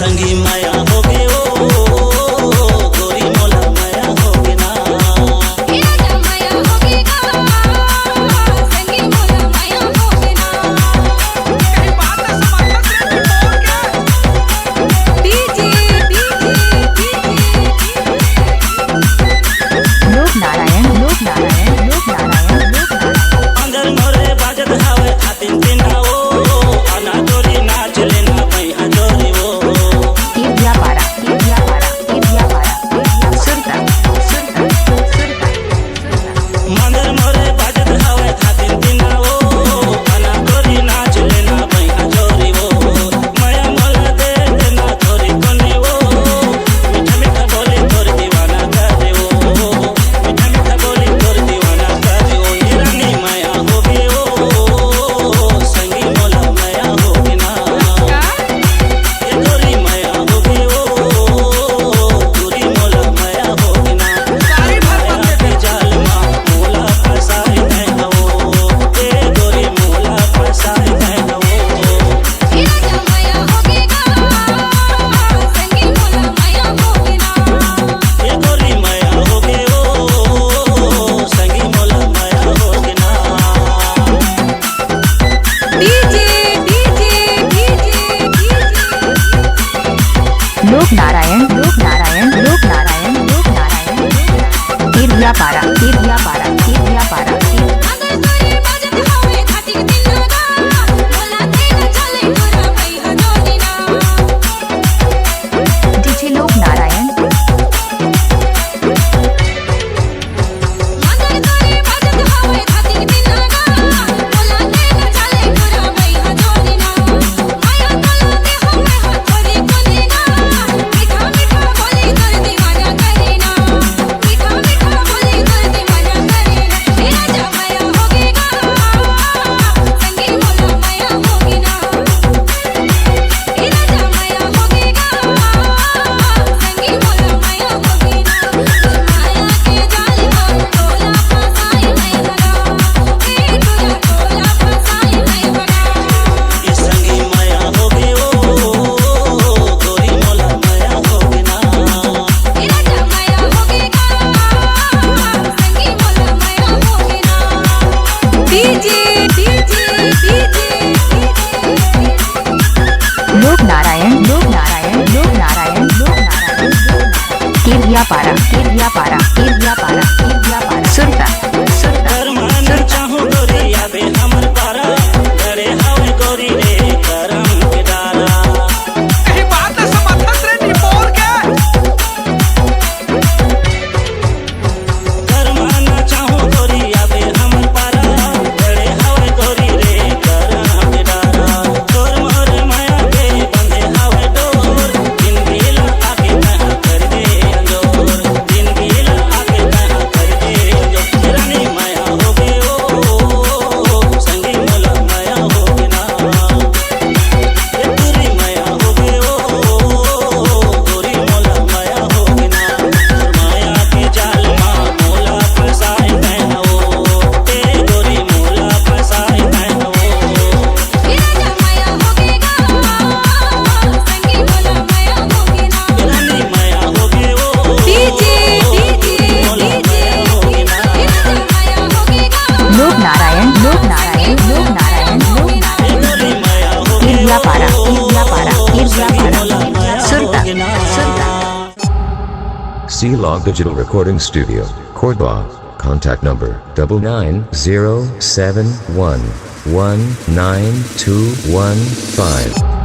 संगी माया हो गए ओ गोरी मोला माया हो गए ना राजा माया हो गए संगी मोला माया हो गए ना कहीं बात है समर्थन से बोल के डीजे लोक नारायण अंदर मोरे बाजत हावे खातिन बिना ओ आना गोरी नाच लेना मैया जोरी वो कीर्तिया पारा सुरता मंदर मोरे बाजत हावे खातिन बिना ओ आना गोरी नाच लेना मैया जोरी वो माया मोला दे देना थोड़ी कोने वो मीठा मीठा बोली तोर दीवाना करे वो मीठा मीठा बोली तोर दीवाना करे वो ये रानी माया हो गई ओ संगी मोला माया हो गई ना ये गोरी माया हो गई ओ गोरी मोला माया हो गई ना सारी भर माया के जाल मा मोला फसाई है वो ए गोरी मोला फसाई है वो राजा माया हो गए संगी मोला माया हो गए ना ये गोरी माया हो गई ओ संगी मोला माया हो गई ना डीजे लोक नारायण कीर्तिया पारा अंदर तोरे बाजत हावे खातिन बिना मोला तेरा चले गोरा मैया जोरी ना डीजे लोक नारायण मंदर तोरे बाजत हावे खातिन बिना मोला तेरा चले गोरा मैया जोरी ना माया तोला दे हमें हथोरी कोने ना मीठा मीठा बोली तोर दीवाना करे ना मीठा मीठा बोली तोर दीवाना करे ना राजा माया हो गए संगी मोला माया हो गए ना राजा माया हो गए संगी मोला माया हो गए ना माया के जाल में तोला फसाई मैं बना तोला फसाई मैं बना ये संगी माया हो गई ओ गोरी मोला माया हो गई ना राजा माया हो गए संगी मोला माया हो गए ना डीजे लोक नारायण कीर्तिया पारा सुरता करमान चाहूं गोरी आबे हमर पारा डरे हावे गोरी रे करम के डारा कहीं बात है समर्थन से बोल के करमान चाहूं गोरी आबे हमर पारा डरे हावे गोरी रे करम के डारा तोर मोर माया के बंधे हावे डोर दिन गिला आके कहां कर दे अंजोर दिन गिला आके कहां कर दे अंजोर रानी माया हो गई ओ संगी मोला माया हो गई ना ये गोरी माया हो गई ओ गोरी मोला माया हो गई ना माया के जाल मा मोला फसाई है वो ए गोरी मोला फसाई है वो राजा माया हो गए संगी मोला माया हो गए ना रानी माया हो गई ओ डीजे मोला माया हो गई ना राजा माया हो गए लोक नारायण ये गोरी माया हो गई कीर्तिया पारा संगी मोला माया हो सुरता गई ना C-Log Digital Recording Studio, Cordoba. Contact number 99071192115.